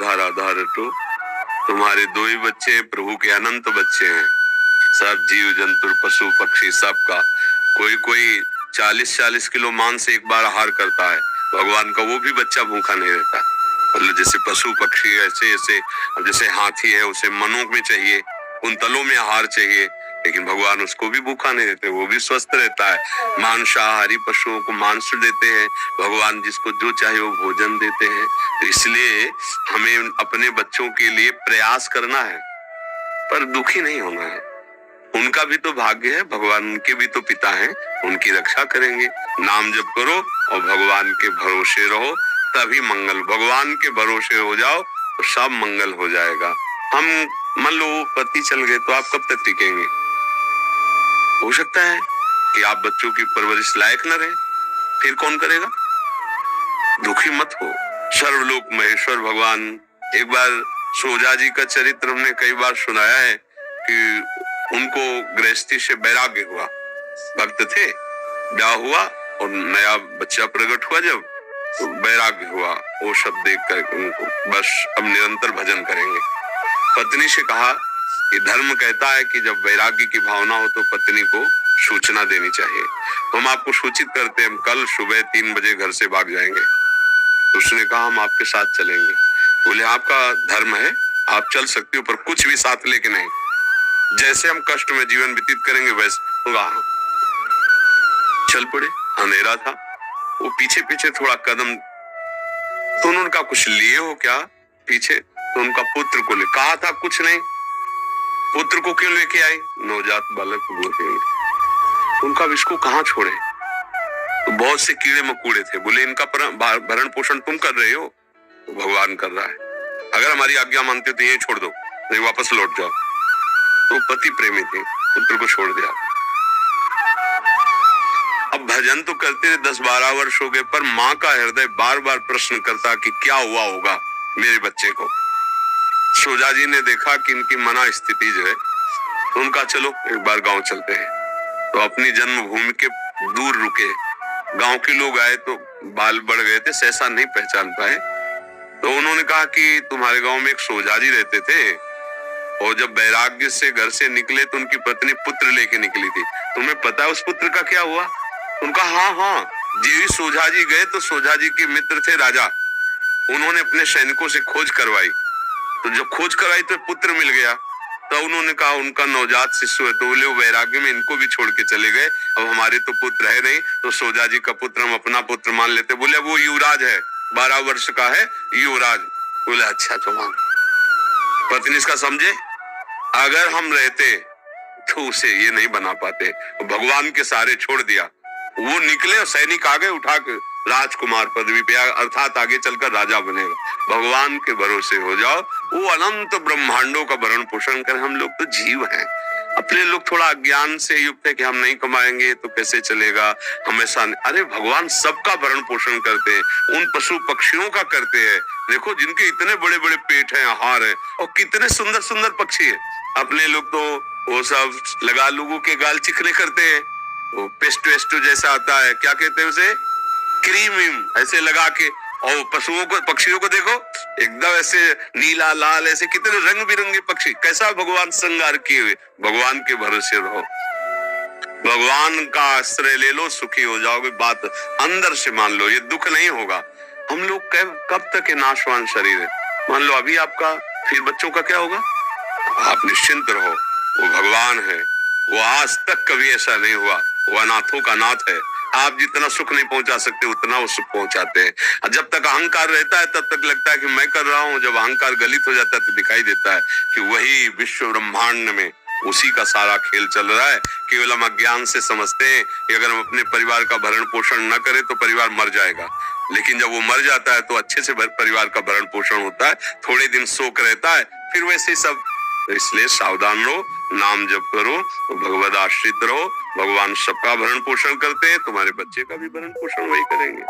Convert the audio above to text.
राधा राधा रटो। तुम्हारे दो ही बच्चे हैं, प्रभु के अनंत बच्चे हैं। सब जीव जंतु पशु पक्षी सबका कोई कोई 40-40 किलो मांस एक बार आहार करता है। भगवान का वो भी बच्चा भूखा नहीं रहता। मतलब जैसे पशु पक्षी ऐसे ऐसे, अब जैसे हाथी है उसे मनों में चाहिए, कुंतलों में आहार चाहिए, लेकिन भगवान उसको भी भूखा नहीं देते, वो भी स्वस्थ रहता है। मांसाहारी पशुओं को मांस देते हैं, भगवान जिसको जो चाहे वो भोजन देते हैं। तो इसलिए हमें अपने बच्चों के लिए प्रयास करना है, पर दुखी नहीं होना है। उनका भी तो भाग्य है, भगवान उनके भी तो पिता हैं, उनकी रक्षा करेंगे। नाम जप करो और भगवान के भरोसे रहो, तभी मंगल। भगवान के भरोसे हो जाओ तो सब मंगल हो जाएगा। हम मान लो पति चल गए तो आप कब तक टिकेंगे? हो सकता है कि आप बच्चों की परवरिश लायक न रहे, फिर कौन करेगा? दुखी मत हो। सर्वलोक महेश्वर भगवान, एक बार सोजा जी का चरित्र हमने कई बार सुनाया है कि उनको गृहस्थी से वैराग्य हुआ। भक्त थे, ब्याह हुआ और नया बच्चा प्रकट हुआ, जब तो वैराग्य हुआ। वो सब देख कर उनको बस अब निरंतर भजन करेंगे। पत्नी से कहा कि धर्म कहता है कि जब वैराग्य की भावना हो तो पत्नी को सूचना देनी चाहिए। हम आपको सूचित करते हैं, हम कल सुबह 3 बजे घर से भाग जाएंगे। तो उसने कहा हम आपके साथ चलेंगे। बोले आपका धर्म है, आप चल सकते हो, पर कुछ भी साथ लेके नहीं। जैसे हम कष्ट में जीवन व्यतीत करेंगे वैसे होगा। चल पड़े, अंधेरा था। वो पीछे पीछे थोड़ा कदम, तो उन्होंने कहा कुछ लिए हो क्या पीछे? तो उनका पुत्र को ले कहा था, कुछ नहीं। पुत्र को क्यों लेके आई? नवजात बालक को गोद में। उनका इसको कहाँ छोड़े? तो बहुत से कीड़े मकोड़े थे। बोले इनका भरण पोषण तुम कर रहे हो, तो भगवान कर रहा है। अगर हमारी आज्ञा मानते हो तो ये छोड़ दो, नहीं वापस लौट जाओ। तो पति प्रेमी थे, पुत्र को छोड़ दिया। अब भजन तो करते रहे, 10-12 वर्ष हो गए, पर माँ का हृदय बार बार प्रश्न करता कि क्या हुआ होगा मेरे बच्चे को। सोजा जी ने देखा कि इनकी मना स्थिति जो है, तो उनका चलो एक बार गांव चलते हैं। तो अपनी जन्मभूमि के दूर रुके, गांव के लोग आए तो बाल बढ़ गए थे, सहसा नहीं पहचान पाए। तो उन्होंने कहा कि तुम्हारे गांव में एक सोजा जी रहते थे, और जब वैराग्य से घर से निकले तो उनकी पत्नी पुत्र लेके निकली थी, तुम्हें पता है उस पुत्र का क्या हुआ? उनका हाँ, जी सोझा जी गए तो सोझा जी के मित्र थे राजा, उन्होंने अपने सैनिकों से खोज करवाई। तो जब खोज करवाई तो पुत्र मिल गया। तो उन्होंने कहा उनका नवजात शिशु है। तो बोले वो वैराग्य में इनको भी छोड़ के चले गए, अब हमारे तो पुत्र है नहीं, तो सोझा जी का पुत्र हम अपना पुत्र मान लेते। बोले वो युवराज है, 12 वर्ष का है युवराज। बोले अच्छा तो मान। पत्नी इसका समझे, अगर हम रहते तो उसे ये नहीं बना पाते। भगवान के सहारे छोड़ दिया, वो निकले और सैनिक आगे उठा के राजकुमार पदवी पे, अर्थात आगे चलकर राजा बनेगा। भगवान के भरोसे हो जाओ, वो अनंत ब्रह्मांडों का भरण पोषण कर। हम लोग तो जीव हैं, अपने लोग थोड़ा अज्ञान से युक्त है कि हम नहीं कमाएंगे तो कैसे चलेगा, हमेशा। अरे भगवान सबका भरण पोषण करते हैं, उन पशु पक्षियों का करते हैं। देखो जिनके इतने बड़े बड़े पेट हैं, आहार है, और कितने सुंदर सुंदर पक्षी है। अपने लोग तो वो सब लगा लोगों के गाल चिकने करते हैं, वो पेस्ट वेस्ट जैसा आता है, क्या कहते हैं उसे, क्रीम ऐसे लगा के। और पशुओं को, पक्षियों को देखो एकदम ऐसे नीला लाल, ऐसे कितने रंग बिरंगे पक्षी, कैसा भगवान श्रृंगार किए हुए। भगवान के भरोसे रहो, भगवान का आश्रय ले लो, सुखी हो जाओगे। बात अंदर से मान लो, ये दुख नहीं होगा। हम लोग कब तक ये नाशवान शरीर है। मान लो अभी आपका, फिर बच्चों का क्या होगा? आप निश्चिंत रहो, वो भगवान है, वो आज तक कभी ऐसा नहीं हुआ, वो अनाथों का नाथ है। आप जितना सुख नहीं पहुंचा सकते उतना वो सुख पहुंचाते हैं। जब तक अहंकार रहता है तब तक लगता है कि मैं कर रहा हूं, जब अहंकार गलित हो जाता है तो दिखाई देता है कि वही विश्व ब्रह्मांड में उसी का सारा खेल चल रहा है। केवल हम अज्ञान से समझते हैं कि अगर हम अपने परिवार का भरण पोषण न करें तो परिवार मर जाएगा, लेकिन जब वो मर जाता है तो अच्छे से परिवार का भरण पोषण होता है। थोड़े दिन शोक रहता है, फिर वैसे ही सब। तो इसलिए सावधान रहो, नाम जप करो, तो भगवद आश्रित रहो। भगवान सबका भरण पोषण करते हैं, तुम्हारे बच्चे का भी भरण पोषण वही करेंगे।